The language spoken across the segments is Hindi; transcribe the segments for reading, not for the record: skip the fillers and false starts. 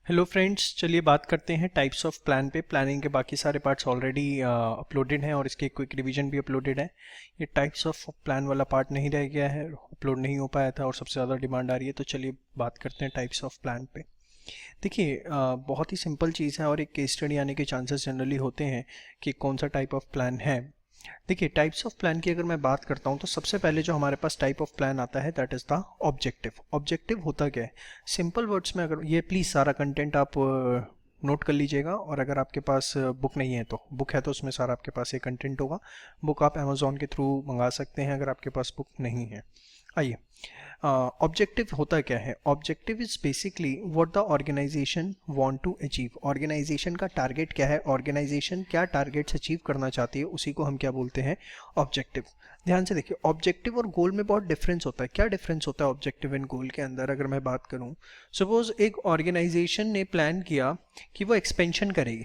हेलो फ्रेंड्स, चलिए बात करते हैं टाइप्स ऑफ प्लान पे। प्लानिंग के बाकी सारे पार्ट्स ऑलरेडी अपलोडेड हैं और इसके क्विक रिवीजन भी अपलोडेड है। ये टाइप्स ऑफ प्लान वाला पार्ट नहीं रह गया है, अपलोड नहीं हो पाया था और सबसे ज़्यादा डिमांड आ रही है। तो चलिए बात करते हैं टाइप्स ऑफ प्लान पे। देखिए, बहुत ही सिंपल चीज़ है और एक केस स्टडी आने के चांसेस जनरली होते हैं कि कौन सा टाइप ऑफ प्लान है। देखिए, टाइप्स ऑफ प्लान की अगर मैं बात करता हूँ तो सबसे पहले जो हमारे पास टाइप ऑफ प्लान आता है that is the objective. Objective होता क्या है? सिंपल वर्ड्स में, अगर ये प्लीज़ सारा कंटेंट आप नोट कर लीजिएगा, और अगर आपके पास बुक नहीं है तो बुक है तो उसमें सारा आपके पास ये कंटेंट होगा। बुक आप अमेज़ॉन के थ्रू मंगा सकते हैं अगर आपके पास बुक नहीं है। आइए, ऑब्जेक्टिव होता क्या है? Objective is basically what the organisation want to achieve. Organisation का टारगेट क्या है, ऑर्गेनाइजेशन क्या टारगेट्स अचीव करना चाहती है, उसी को हम क्या बोलते हैं? ऑब्जेक्टिव। ध्यान से देखिए, ऑब्जेक्टिव और गोल में बहुत डिफरेंस होता है। क्या डिफरेंस होता है ऑब्जेक्टिव एंड गोल के अंदर? अगर मैं बात करूं, सपोज एक ऑर्गेनाइजेशन ने प्लान किया कि वो एक्सपेंशन करेगी,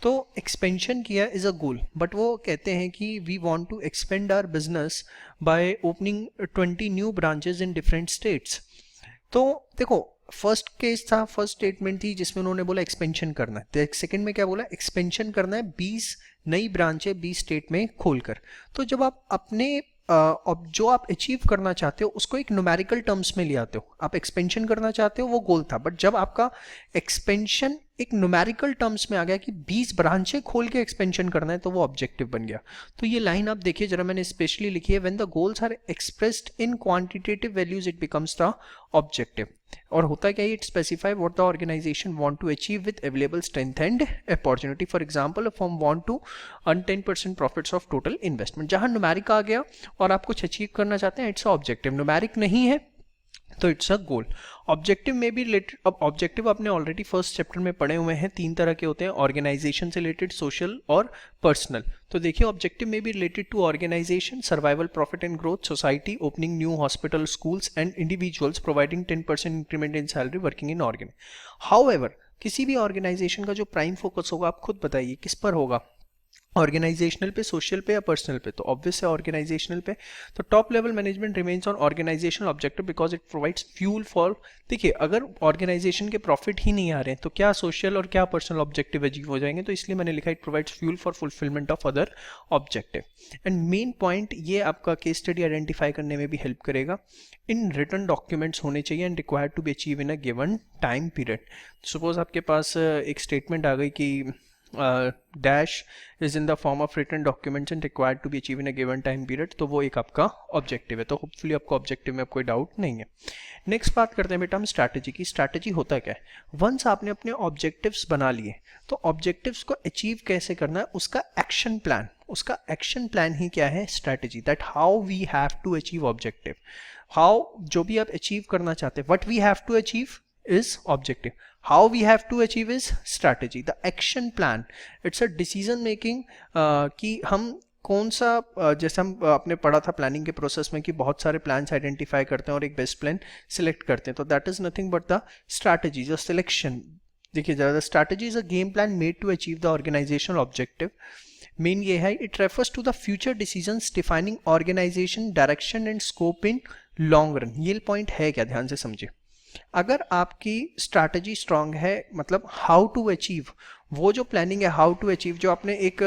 तो एक्सपेंशन किया इज़ अ गोल, बट वो कहते हैं कि we want to expand our business by opening 20 new branches in different states. तो देखो, फर्स्ट केस था, फर्स्ट स्टेटमेंट थी जिसमें उन्होंने बोला एक्सपेंशन करना है। तो सेकंड में क्या बोला? एक्सपेंशन करना है 20 नई ब्रांचें 20 स्टेट में खोलकर। तो जब आप अपने अब जो आप अचीव करना चाहते हो उसको एक न्यूमेरिकल टर्म्स में ले आते हो। आप एक्सपेंशन करना चाहते हो, वो गोल था, बट जब आपका एक्सपेंशन एक न्यूमेरिकल टर्म्स में आ गया कि 20 ब्रांचें खोल के एक्सपेंशन करना है, तो वो ऑब्जेक्टिव बन गया। तो ये लाइन आप देखिए जरा, मैंने स्पेशली लिखी है, when the goals are expressed in quantitative values it becomes the objective. और होता क्या है? It specify what the organisation want to achieve with available strength and opportunity. For example, if हम want to earn 10% profits of total investment, जहां न्यूमेरिक आ गया और आप कुछ अचीव करना चाहते हैं, इट्स ऑब्जेक्टिव। न्यूमेरिक नहीं है तो इट्स अ गोल। ऑब्जेक्टिव में भी रिलेटेड, अब ऑब्जेक्टिव आपने ऑलरेडी फर्स्ट चैप्टर में पढ़े हुए हैं, 3 तरह के होते हैं, ऑर्गेनाइजेशन से रिलेटेड, सोशल और पर्सनल। तो देखिए, ऑब्जेक्टिव में भी related to organisation, survival, profit and growth, society, opening new hospital, schools and individuals, providing 10% increment in salary, working in organ. However, किसी भी ऑर्गेनाइजेशन का जो प्राइम फोकस होगा, आप खुद बताइए किस पर होगा? ऑर्गेनाइजेशनल पे, सोशल पे या पर्सनल पे? तो ऑब्वियस है ऑर्गेनाइजेशनल पे। तो top level management remains on organisational objective because it provides fuel for. देखिए, अगर ऑर्गेनाइजेशन के प्रॉफिट ही नहीं आ रहे हैं तो क्या सोशल और क्या पर्सनल ऑब्जेक्टिव अचीव हो जाएंगे? तो इसलिए मैंने लिखा it provides fuel for fulfilment of other objective. And main point ये आपका केस स्टडी आइडेंटिफाई करने में भी हेल्प करेगा। इन रिटन डॉक्यूमेंट्स होने चाहिए and required to be achieve in a given time period. Suppose आपके पास एक स्टेटमेंट आ गई कि dash is in the form of written documents and required to be achieved in a given time period, तो वो एक आपका ऑब्जेक्टिव है। तो होपफुली आपको ऑब्जेक्टिव में अब कोई डाउट नहीं है। नेक्स्ट बात करते हैं बेटा हम स्ट्रैटेजी की। स्ट्रैटेजी होता क्या है? वंस आपने अपने ऑब्जेक्टिव्स बना लिए, तो ऑब्जेक्टिव्स को अचीव कैसे करना है, उसका एक्शन प्लान, उसका एक्शन प्लान ही क्या है? Strategy. That how we have to achieve objective. How, जो भी आप अचीव करना चाहते हैं, what we have to achieve is objective, how we have to achieve is strategy. The action plan, it's a decision making कि हम कौन सा जैसे हम आपने पढ़ा था प्लानिंग के प्रोसेस में कि बहुत सारे प्लान्स आइडेंटिफाई करते हैं और एक बेस्ट प्लान सिलेक्ट करते हैं, तो that is nothing but the strategy, जो सिलेक्शन। देखिए ज़्यादा, strategy is a game plan made to achieve the organisational objective. Main ये है, it refers to the future decisions defining organisation direction and scope in long run. ये पॉइंट है क्या? ध्यान से समझिए। अगर आपकी स्ट्रैटेजी स्ट्रांग है, मतलब हाउ टू अचीव, वो जो प्लानिंग है हाउ टू अचीव, जो आपने एक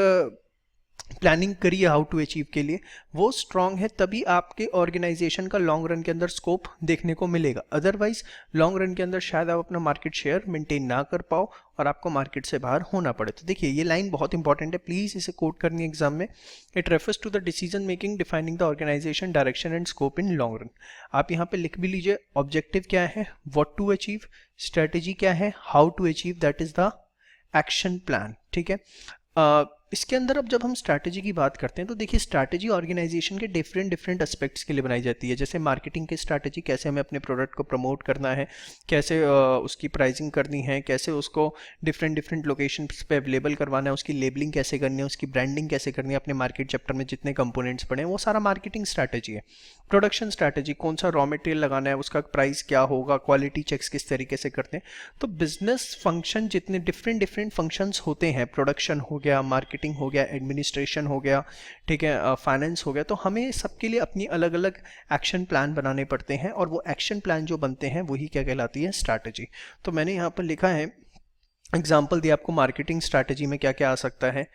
प्लानिंग करी है हाउ टू अचीव के लिए, वो स्ट्रांग है, तभी आपके ऑर्गेनाइजेशन का लॉन्ग रन के अंदर स्कोप देखने को मिलेगा। अदरवाइज लॉन्ग रन के अंदर शायद आप अपना मार्केट शेयर मेंटेन ना कर पाओ और आपको मार्केट से बाहर होना पड़े। तो देखिए, ये लाइन बहुत इंपॉर्टेंट है, प्लीज इसे कोट करनी है एग्जाम में। It refers to the decision making defining the organisation direction and scope in long run. आप यहाँ पे लिख भी लीजिए, ऑब्जेक्टिव क्या है, व्हाट टू अचीव, स्ट्रेटेजी क्या है, how to achieve, that is the action plan. ठीक है। इसके अंदर अब जब हम स्ट्रैटेजी की बात करते हैं तो देखिए, स्ट्रैटेजी ऑर्गेनाइजेशन के डिफरेंट एस्पेक्ट्स के लिए बनाई जाती है। जैसे मार्केटिंग की स्ट्रैटेजी, कैसे हमें अपने प्रोडक्ट को प्रमोट करना है, कैसे उसकी प्राइसिंग करनी है, कैसे उसको डिफरेंट लोकेशंस पे अवेलेबल करवाना है, उसकी लेबलिंग कैसे करनी है, उसकी ब्रांडिंग कैसे करनी है। अपने मार्केट चैप्टर में जितने कंपोनेंट्स पड़े हैं वो सारा मार्केटिंग स्ट्रैटेजी है। प्रोडक्शन स्ट्रैटेजी, कौन सा रॉ मटेरियल लगाना है, उसका प्राइस क्या होगा, क्वालिटी चेक्स किस तरीके से करते हैं। तो बिजनेस फंक्शन जितने डिफरेंट फंक्शंस होते हैं, प्रोडक्शन हो गया, मार्केटिंग हो गया, एडमिनिस्ट्रेशन हो गया, ठीक है, फाइनेंस हो गया, तो हमें सबके लिए अपनी अलग अलग एक्शन प्लान बनाने पड़ते हैं और वो एक्शन प्लान जो बनते हैं वही क्या कहलाती है? स्ट्रैटेजी। तो मैंने यहाँ पर लिखा है एग्जाम्पल दिया आपको मार्केटिंग स्ट्रैटेजी में क्या क्या आ सकता है,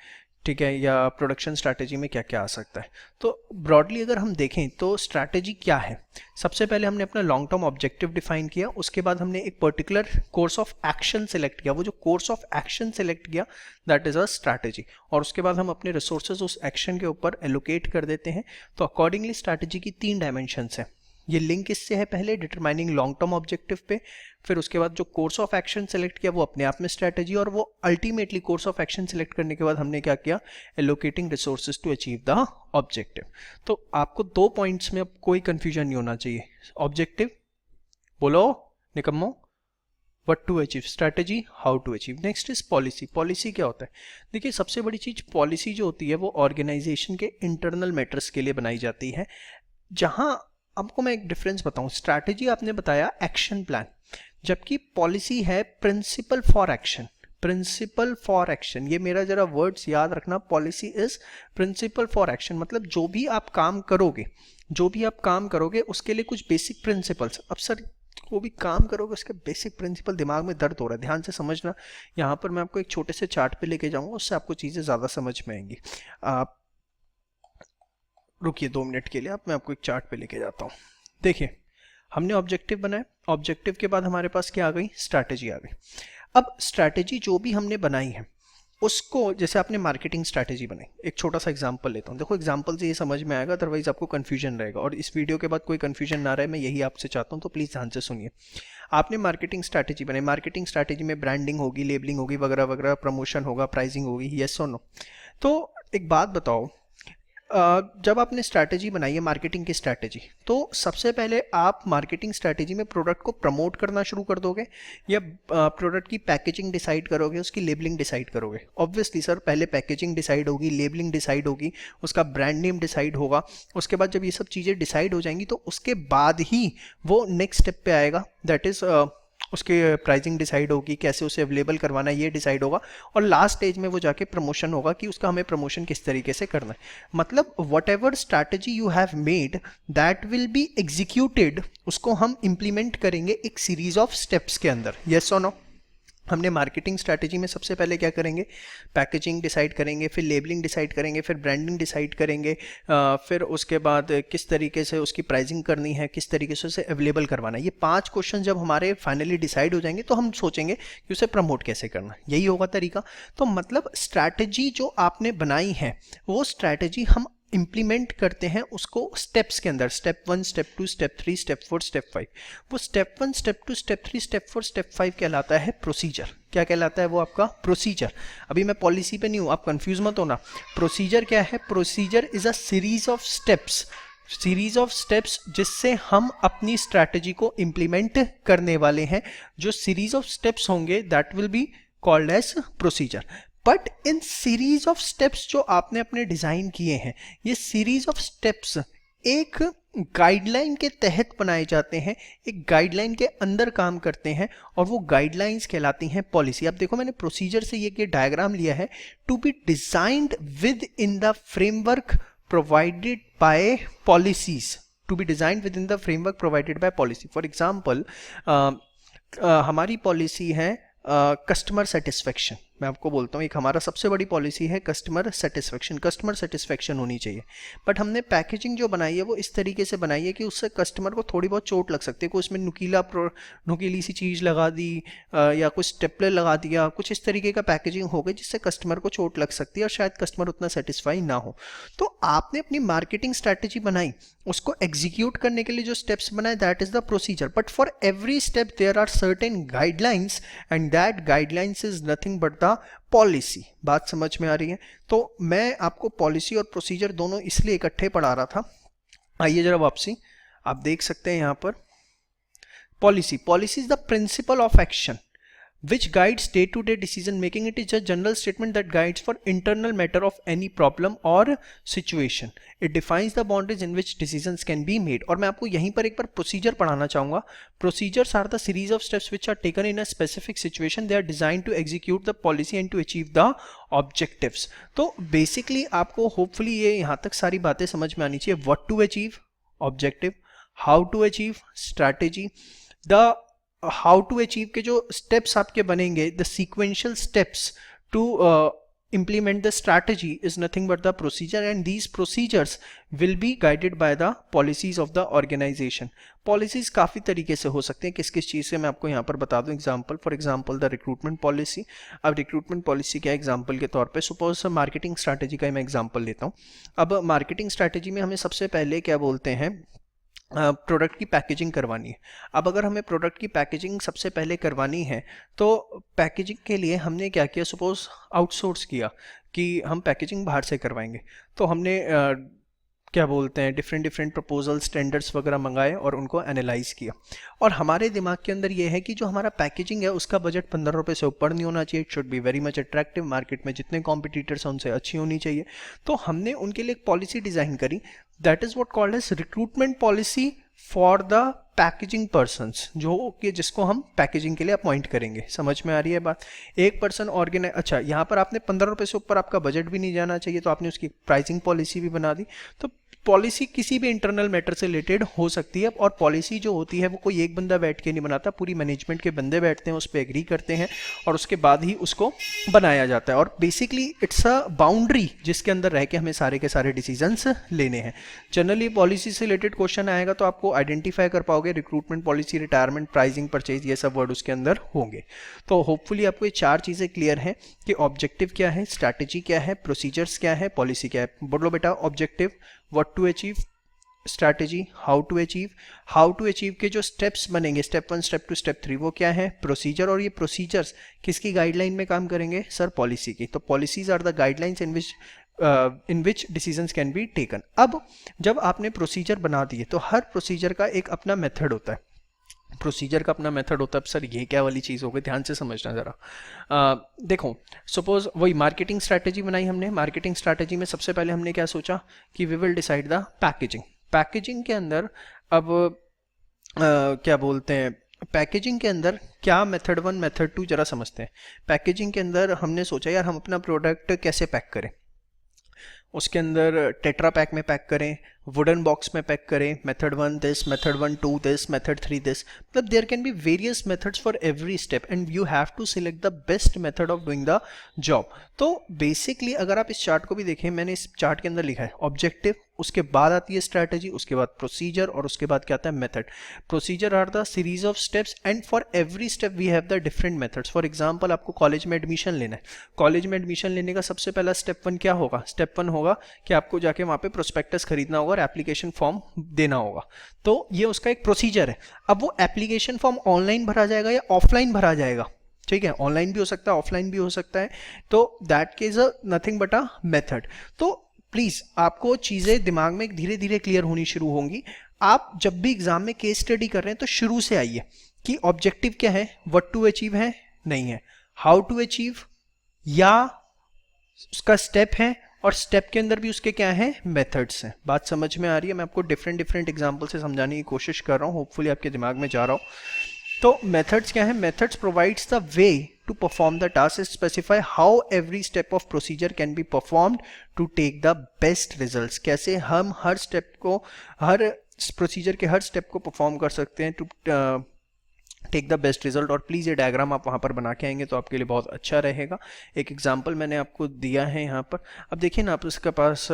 ठीक है, या प्रोडक्शन स्ट्रैटेजी में क्या क्या आ सकता है। तो ब्रॉडली अगर हम देखें तो स्ट्रैटेजी क्या है, सबसे पहले हमने अपना लॉन्ग टर्म ऑब्जेक्टिव डिफाइन किया, उसके बाद हमने एक particular course of action select किया, वो जो कोर्स ऑफ एक्शन सेलेक्ट किया दैट इज अ स्ट्रैटेजी, और उसके बाद हम अपने रिसोर्सेज उस एक्शन के ऊपर एलोकेट कर देते हैं। तो अकॉर्डिंगली स्ट्रैटेजी की 3 डायमेंशंस हैं। ये लिंक इससे है पहले डिटरमाइनिंग लॉन्ग टर्म ऑब्जेक्टिव पे, फिर उसके बाद जो कोर्स ऑफ एक्शन सेलेक्ट किया वो अपने आप में स्ट्रैटेजी, और वो ultimately course of action select करने के बाद हमने क्या किया, allocating resources to achieve the objective. तो आपको 2 पॉइंट्स में अब कोई कंफ्यूजन नहीं होना चाहिए। ऑब्जेक्टिव बोलो निकम्मो, what to achieve, strategy how to achieve. Next is policy. Policy क्या होता है, देखिए सबसे बड़ी चीज पॉलिसी जो होती है वो ऑर्गेनाइजेशन के इंटरनल मैटर्स के लिए बनाई जाती है। जहां आपको मैं एक डिफरेंस बताऊं, स्ट्रैटेजी आपने बताया एक्शन प्लान, जबकि पॉलिसी है principle for action. Principle for action, ये मेरा जरा वर्ड्स याद रखना, policy is principle for action, मतलब जो भी आप काम करोगे, जो भी आप काम करोगे उसके लिए कुछ बेसिक प्रिंसिपल्स। अब सर वो भी काम करोगे उसके बेसिक प्रिंसिपल, दिमाग में दर्द हो रहा है, ध्यान से समझना। यहाँ पर मैं आपको एक छोटे से चार्ट पे लेके जाऊंगा, उससे आपको चीज़ें ज़्यादा समझ में आएंगी। आप रुकिए 2 मिनट के लिए, आप मैं आपको एक चार्ट पे लेके जाता हूँ। देखिए हमने ऑब्जेक्टिव बनाया, ऑब्जेक्टिव के बाद हमारे पास क्या आ गई, स्ट्रैटेजी आ गई। अब स्ट्रैटेजी जो भी हमने बनाई है उसको, जैसे आपने मार्केटिंग स्ट्रैटेजी बनाई, एक छोटा सा एग्जांपल लेता हूँ, देखो एग्जांपल से ये समझ में आएगा, अदरवाइज आपको कंफ्यूजन रहेगा, और इस वीडियो के बाद कोई कंफ्यूजन ना रहे मैं यही आपसे चाहता हूँ, तो प्लीज़ ध्यान से सुनिए। आपने मार्केटिंग स्ट्रैटेजी बनाई, मार्केटिंग स्ट्रैटेजी में ब्रांडिंग होगी, लेबलिंग होगी, वगैरह वगैरह, प्रमोशन होगा, प्राइसिंग होगी, येस और नो। तो एक बात बताओ, जब आपने स्ट्रैटेजी बनाई है मार्केटिंग की स्ट्रैटेजी, तो सबसे पहले आप मार्केटिंग स्ट्रैटेजी में प्रोडक्ट को प्रमोट करना शुरू कर दोगे, या प्रोडक्ट की पैकेजिंग डिसाइड करोगे, उसकी लेबलिंग डिसाइड करोगे? ऑब्वियसली सर पहले पैकेजिंग डिसाइड होगी, लेबलिंग डिसाइड होगी, उसका ब्रांड नेम डिसाइड होगा, उसके बाद जब ये सब चीज़ें डिसाइड हो जाएंगी तो उसके बाद ही वो नेक्स्ट स्टेप पे आएगा, दैट इज़ उसके प्राइसिंग डिसाइड होगी, कैसे उसे अवेलेबल करवाना है ये डिसाइड होगा, और लास्ट स्टेज में वो जाके प्रमोशन होगा कि उसका हमें प्रमोशन किस तरीके से करना है। मतलब what ever strategy you have made that will be executed, उसको हम इम्प्लीमेंट करेंगे एक सीरीज ऑफ स्टेप्स के अंदर, येस और नो। हमने मार्केटिंग स्ट्रैटेजी में सबसे पहले क्या करेंगे, पैकेजिंग डिसाइड करेंगे, फिर लेबलिंग डिसाइड करेंगे, फिर ब्रांडिंग डिसाइड करेंगे, फिर उसके बाद किस तरीके से उसकी प्राइसिंग करनी है, किस तरीके से उसे अवेलेबल करवाना है। ये 5 क्वेश्चन जब हमारे फाइनली डिसाइड हो जाएंगे तो हम सोचेंगे कि उसे प्रमोट कैसे करना है, यही होगा तरीका। तो मतलब स्ट्रैटेजी जो आपने बनाई है वो स्ट्रैटेजी हम इम्प्लीमेंट करते हैं उसको स्टेप्स के अंदर, step 1, step 2, step 3, step 4, step 5। वो step 1, step 2, step 3, step 4, step 5 कहलाता है प्रोसीजर। क्या कहलाता है वो आपका प्रोसीजर। अभी मैं पॉलिसी पे नहीं हूँ, आप कंफ्यूज मत होना। प्रोसीजर क्या है, procedure is a series of steps, series of steps जिससे हम अपनी स्ट्रैटेजी को इम्प्लीमेंट करने वाले हैं। जो सीरीज ऑफ स्टेप्स होंगे that will be called as procedure. But in series of steps जो आपने अपने डिजाइन किए हैं, ये सीरीज ऑफ स्टेप्स एक गाइडलाइन के तहत बनाए जाते हैं, एक गाइडलाइन के अंदर काम करते हैं, और वो गाइडलाइंस कहलाती हैं पॉलिसी। अब देखो मैंने प्रोसीजर से ये डायग्राम लिया है, to be designed within the framework provided by policies, to be designed within the framework provided by policy. For example हमारी पॉलिसी है कस्टमर सेटिस्फेक्शन। मैं आपको बोलता हूँ एक हमारा सबसे बड़ी पॉलिसी है कस्टमर सेटिस्फेक्शन, कस्टमर सेटिस्फेक्शन होनी चाहिए। बट हमने पैकेजिंग जो बनाई है वो इस तरीके से बनाई है कि उससे कस्टमर को थोड़ी बहुत चोट लग सकती है, कोई उसमें नुकीली सी चीज़ लगा दी, या कुछ स्टेपलर लगा दिया, कुछ इस तरीके का पैकेजिंग हो गई जिससे कस्टमर को चोट लग सकती है और शायद कस्टमर उतना सेटिस्फाई ना हो। तो आपने अपनी मार्केटिंग स्ट्रैटेजी बनाई, उसको एग्जीक्यूट करने के लिए जो स्टेप्स बनाए that is the procedure. But for every step there are certain guidelines and that guidelines is nothing but the policy. बात समझ में आ रही है? तो मैं आपको पॉलिसी और प्रोसीजर दोनों इसलिए इकट्ठे पढ़ा रहा था। आइए जरा वापसी, आप देख सकते हैं यहां पर policy, policy is the principle of action which guides day-to-day decision making. It is a general statement that guides for internal matter of any problem or situation. It defines the boundaries in which decisions can be made. और मैं आपको यहीं पर एक बार प्रोसीजर पढ़ाना चाहूँगा। Procedures are the series of steps which are taken in a specific situation. They are designed to execute the policy and to achieve the objectives. तो basically आपको hopefully ये यहाँ तक सारी बातें समझ में आनी चाहिए। What to achieve? Objective. How to achieve? Strategy. The how to achieve के जो स्टेप्स आपके बनेंगे, the sequential steps to implement the strategy is nothing but the procedure, and these procedures will be guided by the policies of the organization. Policies काफ़ी तरीके से हो सकते हैं, किस किस चीज़ से मैं आपको यहाँ पर बता दूँ example. For example the recruitment policy. अब रिक्रूटमेंट पॉलिसी क्या एग्जाम्पल के तौर पे, सपोज मार्केटिंग स्ट्रैटेजी का मैं एग्जाम्पल लेता हूँ. अब मार्केटिंग स्ट्रैटेजी में हमें सबसे पहले क्या बोलते हैं, प्रोडक्ट की पैकेजिंग करवानी है. अब अगर हमें प्रोडक्ट की पैकेजिंग सबसे पहले करवानी है तो पैकेजिंग के लिए हमने क्या किया, सपोज आउटसोर्स किया कि हम पैकेजिंग बाहर से करवाएंगे. तो हमने क्या बोलते हैं, डिफरेंट डिफरेंट प्रपोजल्स, टेंडर्स वगैरह मंगाए और उनको एनालाइज किया. और हमारे दिमाग के अंदर ये है कि जो हमारा पैकेजिंग है उसका बजट 15 रुपये से ऊपर नहीं होना चाहिए. It should be very much attractive. Market में जितने कॉम्पिटिटर्स हैं उनसे अच्छी होनी चाहिए. तो हमने उनके लिए एक पॉलिसी डिज़ाइन करी. That is what called as recruitment policy for the packaging persons, जो कि जिसको हम पैकेजिंग के लिए अपॉइंट करेंगे. समझ में आ रही है बात. एक पर्सन ऑर्गेनाइज, अच्छा यहाँ पर आपने 15 रुपये से ऊपर आपका बजट भी नहीं जाना चाहिए, तो आपने उसकी प्राइसिंग पॉलिसी भी बना दी. तो पॉलिसी किसी भी इंटरनल मैटर से रिलेटेड हो सकती है. और पॉलिसी जो होती है वो कोई एक बंदा बैठ के नहीं बनाता, पूरी मैनेजमेंट के बंदे बैठते हैं, उस पर एग्री करते हैं और उसके बाद ही उसको बनाया जाता है. और बेसिकली इट्स अ बाउंड्री जिसके अंदर रह के हमें सारे के सारे डिसीजंस लेने हैं. जनरली पॉलिसी से रिलेटेड क्वेश्चन आएगा तो आपको आइडेंटिफाई कर पाओगे, recruitment policy, retirement, pricing, purchase, ये सब वर्ड उसके अंदर होंगे. तो होपफुली आपको ये चार चीज़ें क्लियर हैं कि ऑब्जेक्टिव क्या है, स्ट्रैटेजी क्या है, प्रोसीजर्स क्या है, पॉलिसी क्या है. बोलो बेटा, objective, what to achieve, strategy, how to achieve. How to achieve के जो स्टेप्स बनेंगे, स्टेप 1, स्टेप 2, स्टेप 3, वो क्या है, प्रोसीजर. और ये प्रोसीजर्स किसकी गाइडलाइन में काम करेंगे, सर पॉलिसी की. तो policies are the guidelines in which decisions can be taken. अब जब आपने प्रोसीजर बना दिए तो हर प्रोसीजर का एक अपना मेथड होता है. प्रोसीजर का अपना मेथड होता है. अब सर ये क्या वाली चीज़ हो गई, ध्यान से समझना ज़रा. देखो, सपोज वही मार्केटिंग स्ट्रैटेजी बनाई हमने. मार्केटिंग स्ट्रैटेजी में सबसे पहले हमने क्या सोचा कि we will decide the packaging. Packaging के अंदर अब क्या बोलते हैं, पैकेजिंग के अंदर क्या मेथड 1, मेथड 2 जरा समझते हैं. पैकेजिंग के अंदर हमने सोचा यार हम अपना प्रोडक्ट कैसे पैक करें. उसके अंदर टेट्रा पैक में पैक करें, वुडन बॉक्स में पैक करें. Method 1 this, method 1 2 this, method 3 this. मतलब there can be various methods for every step and you have to select the best method of doing the job. तो बेसिकली अगर आप इस चार्ट को भी देखें, मैंने इस चार्ट के अंदर लिखा है ऑब्जेक्टिव, उसके बाद आती है स्ट्रैटेजी, उसके बाद प्रोसीजर और उसके बाद क्या आता है, method. Procedure are the series of steps and for every step we have the different methods. For example आपको कॉलेज में एडमिशन लेना है. कॉलेज में एडमिशन लेने का सबसे पहला स्टेप 1 क्या होगा, स्टेप 1 होगा कि आपको जाके वहाँ पे प्रोस्पेक्टस खरीदना होगा और एप्लीकेशन फॉर्म देना होगा. तो ये उसका एक प्रोसीजर है. अब वो एप्लीकेशन फॉर्म ऑनलाइन भरा जाएगा या ऑफलाइन भरा जाएगा, ठीक है, ऑनलाइन भी हो सकता है, ऑफलाइन भी हो सकता है. तो that is nothing but a method. तो प्लीज आपको चीजें दिमाग में धीरे धीरे क्लियर होनी शुरू होंगी. आप जब भी एग्जाम में केस स्टडी कर रहे हैं तो शुरू से आइए कि ऑब्जेक्टिव क्या है, व्हाट टू अचीव है, नहीं है, हाउ टू अचीव या उसका स्टेप है, और स्टेप के अंदर भी उसके क्या है, मेथड्स हैं. बात समझ में आ रही है. मैं आपको डिफरेंट डिफरेंट एग्जांपल से समझाने की कोशिश कर रहा हूँ, होपफुली आपके दिमाग में जा रहा हो. तो मेथड्स क्या है, methods provides the way to perform the task, specify how every step of procedure can be performed to take the best results. कैसे हम हर स्टेप को, हर प्रोसीजर के हर स्टेप को परफॉर्म कर सकते हैं to take the best result. और प्लीज़ ये डायग्राम आप वहाँ पर बना के आएंगे तो आपके लिए बहुत अच्छा रहेगा. एक एग्जांपल मैंने आपको दिया है यहाँ पर. अब देखिए ना, आप उसके पास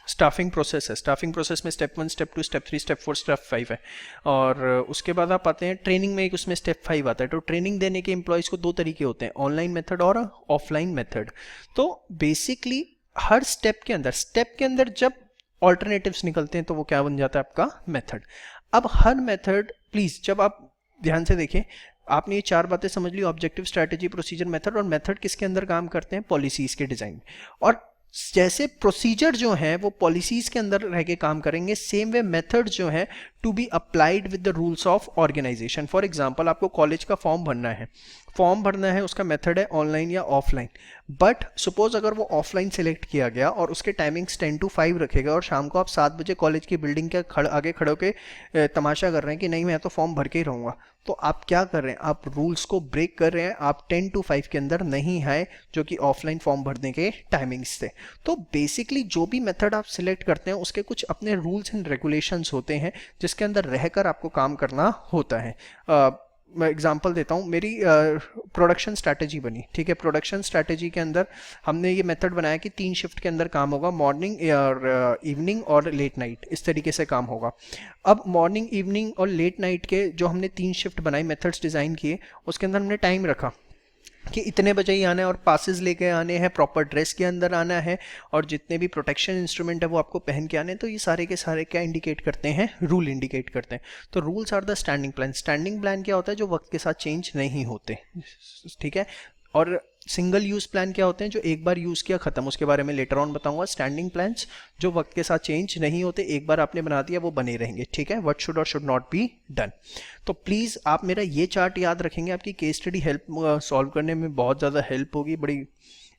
स्टाफिंग प्रोसेस है. स्टाफिंग प्रोसेस में step 1, step 2, step 3, step 4, step 5 है. और उसके बाद आप आते हैं ट्रेनिंग में, एक उसमें स्टेप 5 आता है. तो ट्रेनिंग देने के एम्प्लॉयज़ को दो तरीके होते हैं, ऑनलाइन मेथड और ऑफलाइन मेथड. तो बेसिकली हर स्टेप के अंदर जब ऑल्टरनेटिव्स निकलते हैं तो वो क्या बन जाता है, आपका मेथड. अब हर मेथड, प्लीज़ जब आप ध्यान से देखें, आपने ये चार बातें समझ ली, ऑब्जेक्टिव, स्ट्रैटेजी, प्रोसीजर, मेथड. और मेथड किसके अंदर काम करते हैं, पॉलिसीज के डिजाइन. और जैसे प्रोसीजर जो है वो पॉलिसीज के अंदर रह के काम करेंगे, सेम वे मेथड जो है to be applied with the rules of organization. For example आपको कॉलेज का फॉर्म भरना है, उसका मेथड है ऑनलाइन या ऑफलाइन. बट सपोज अगर वो ऑफलाइन सेलेक्ट किया गया और उसके टाइमिंग्स 10 to 5 रखेगा और शाम को आप 7 बजे कॉलेज की बिल्डिंग के आगे खड़े होकर तमाशा कर रहे हैं कि नहीं मैं तो फॉर्म भर के ही रहूँगा, तो आप क्या कर रहे हैं, आप रूल्स को ब्रेक कर रहे हैं. आप 10 to 5 के अंदर नहीं आए, जो कि ऑफलाइन फॉर्म भरने के टाइमिंग्स थे. तो बेसिकली जो भी मेथड आप सिलेक्ट करते हैं उसके कुछ अपने रूल्स एंड रेगुलेशंस होते हैं जिसके अंदर रहकर आपको काम करना होता है. मैं एग्जांपल देता हूँ, मेरी प्रोडक्शन स्ट्रैटेजी बनी, ठीक है। प्रोडक्शन स्ट्रैटेजी के अंदर हमने ये मेथड बनाया कि 3 शिफ्ट के अंदर काम होगा, मॉर्निंग और इवनिंग और लेट नाइट, इस तरीके से काम होगा। अब मॉर्निंग, इवनिंग और लेट नाइट के जो हमने 3 शिफ्ट बनाई, मेथड्स डिज़ाइन किए, उसके अंदर हमने टाइम रखा कि इतने बजे ही आना है और पासेस लेके आने हैं, प्रॉपर ड्रेस के अंदर आना है, और जितने भी प्रोटेक्शन इंस्ट्रूमेंट है वो आपको पहन के आने हैं। तो ये सारे के सारे क्या इंडिकेट करते हैं? रूल इंडिकेट करते हैं। तो rules are the standing plan. Standing plan क्या होता है? जो वक्त के साथ चेंज नहीं होते, ठीक है। और सिंगल यूज़ प्लान क्या होते हैं? जो एक बार यूज़ किया ख़त्म, उसके बारे में लेटर ऑन बताऊंगा। स्टैंडिंग प्लान्स जो वक्त के साथ चेंज नहीं होते, एक बार आपने बना दिया वो बने रहेंगे, ठीक है। व्हाट शुड और शुड नॉट बी डन। तो प्लीज़ आप मेरा ये चार्ट याद रखेंगे, आपकी केस स्टडी हेल्प सॉल्व करने में बहुत ज़्यादा हेल्प होगी। बड़ी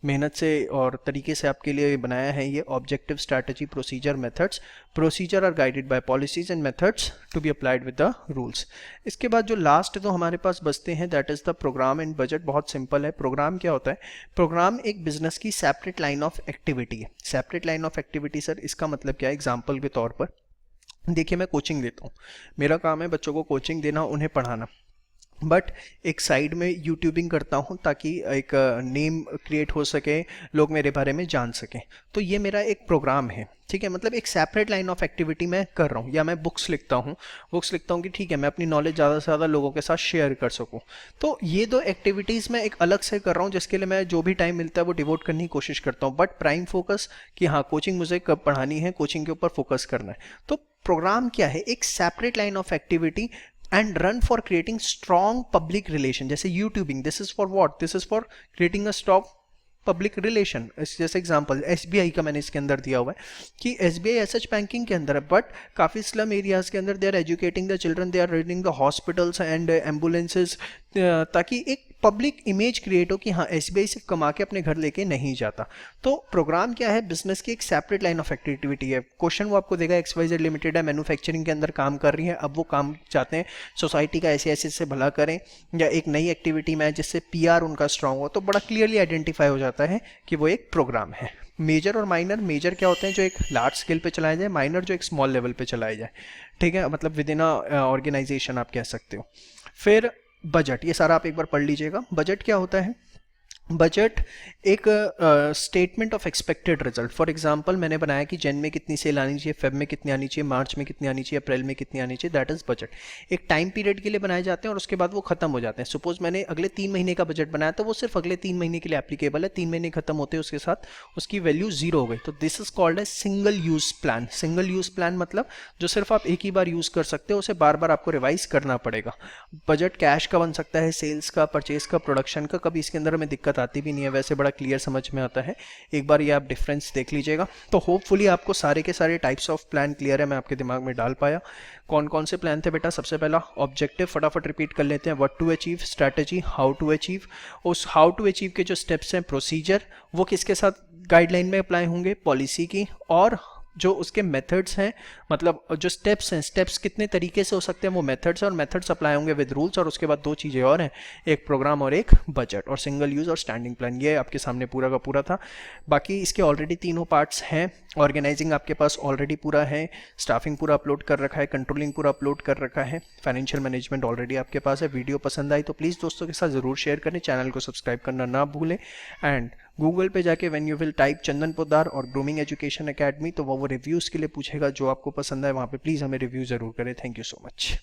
मेहनत से और तरीके से आपके लिए बनाया है ये objective strategy procedure methods. Procedure are guided by policies and methods to be applied with the rules. इसके बाद जो लास्ट तो हमारे पास बचते हैं, that is the program and budget. बहुत सिंपल है। प्रोग्राम क्या होता है? प्रोग्राम एक बिजनेस की सेपरेट लाइन ऑफ एक्टिविटी है। Separate line of activity sir, इसका मतलब क्या है? एग्जाम्पल के तौर पर देखिए, मैं कोचिंग देता हूँ, मेरा काम है बच्चों को कोचिंग देना, उन्हें पढ़ाना, बट एक साइड में यूट्यूबिंग करता हूँ ताकि एक नेम क्रिएट हो सके, लोग मेरे बारे में जान सकें। तो ये मेरा एक प्रोग्राम है, ठीक है। मतलब एक सेपरेट लाइन ऑफ एक्टिविटी मैं कर रहा हूँ। या मैं बुक्स लिखता हूँ कि ठीक है, मैं अपनी नॉलेज ज़्यादा से ज़्यादा लोगों के साथ शेयर कर सकूँ। तो ये 2 एक्टिविटीज़ मैं एक अलग से कर रहा हूँ, जिसके लिए मैं जो भी टाइम मिलता है वो डिवोट करने की कोशिश करता हूँ। बट प्राइम फोकस कि हाँ, कोचिंग मुझे कब पढ़ानी है, कोचिंग के ऊपर फोकस करना है। तो प्रोग्राम क्या है? एक separate line of activity and run for creating strong public relation। जैसे YouTubing, this is for what? This is for creating a strong public relation. जैसे एग्जांपल SBI का मैंने इसके अंदर दिया हुआ है कि SBI एज सच बैंकिंग के अंदर है, बट काफ़ी स्लम एरियाज़ के अंदर they are educating the children, they are running the hospitals and ambulances, ताकि एक पब्लिक इमेज क्रिएट हो कि हाँ, SBI सिर्फ कमा के अपने घर लेके नहीं जाता। तो प्रोग्राम क्या है? बिजनेस की एक सेपरेट लाइन ऑफ एक्टिविटी है। क्वेश्चन वो आपको देगा, XYZ लिमिटेड है, मैन्युफैक्चरिंग के अंदर काम कर रही है, अब वो काम चाहते हैं सोसाइटी का ऐसे ऐसे से भला करें, या एक नई एक्टिविटी में जिससे PR उनका स्ट्रांग हो, तो बड़ा क्लियरली आइडेंटिफाई हो जाता है कि वो एक प्रोग्राम है। मेजर और माइनर, मेजर क्या होते हैं? जो एक लार्ज स्केल पे चलाया जाए, माइनर जो एक स्मॉल लेवल पे चलाया जाए, ठीक है। मतलब विद इन ऑर्गेनाइजेशन आप कह सकते हो। फिर बजट, ये सारा आप एक बार पढ़ लीजिएगा। बजट क्या होता है? बजट एक statement of expected result. For example, मैंने बनाया कि जन में कितनी सेल आनी चाहिए, फेब में कितनी आनी चाहिए, मार्च में कितनी आनी चाहिए, अप्रैल में कितनी आनी चाहिए, दैट इज बजट। एक टाइम पीरियड के लिए बनाए जाते हैं और उसके बाद वो खत्म हो जाते हैं। सपोज मैंने अगले 3 महीने का बजट बनाया, तो वो सिर्फ अगले 3 महीने के लिए एप्लीकेबल है। 3 महीने खत्म होते हैं उसके साथ उसकी वैल्यू 0 हो गई। तो this is called a single use plan. Single use plan मतलब जो सिर्फ आप एक ही बार यूज कर सकते हो, उसे बार बार आपको रिवाइज करना पड़ेगा। बजट कैश का बन सकता है, सेल्स का, परचेज का, प्रोडक्शन का, कभी इसके अंदर हमें दिक्कत आती भी नहीं है, वैसे बड़ा क्लियर समझ में आता है। एक बार ये आप डिफरेंस देख लीजिएगा। तो होपफुली आपको सारे के सारे टाइप्स ऑफ प्लान क्लियर है, मैं आपके दिमाग में डाल पाया। कौन कौन से प्लान थे बेटा? सबसे पहला ऑब्जेक्टिव, फटाफट रिपीट कर लेते हैं। What to achieve, strategy, how to achieve. उस हाउ टू अचीव के जो स्टेप्स हैं, प्रोसीजर, वो किसके साथ गाइडलाइन में अप्लाई होंगे? पॉलिसी की। और जो उसके मेथड्स हैं, मतलब जो स्टेप्स हैं, स्टेप्स कितने तरीके से हो सकते हैं, वो मेथड्स हैं, और मेथड्स अप्लाई होंगे विद रूल्स। और उसके बाद 2 चीज़ें और हैं, एक प्रोग्राम और एक बजट, और सिंगल यूज़ और स्टैंडिंग प्लान। ये आपके सामने पूरा का पूरा था। बाकी इसके ऑलरेडी 3 पार्ट्स हैं। ऑर्गेनाइजिंग आपके पास ऑलरेडी पूरा है, स्टाफिंग पूरा अपलोड कर रखा है, कंट्रोलिंग पूरा अपलोड कर रखा है, फाइनेंशियल मैनेजमेंट ऑलरेडी आपके पास है। वीडियो पसंद आई तो प्लीज़ दोस्तों के साथ ज़रूर शेयर करें, चैनल को सब्सक्राइब करना ना भूलें। एंड गूगल पे जाके व्हेन यू विल टाइप चंदन पोद्दार और ग्रूमिंग एजुकेशन एकेडमी, तो वो रिव्यूज़ के लिए पूछेगा। जो आपको पसंद है वहाँ पे प्लीज़ हमें रिव्यू ज़रूर करें। Thank you so much.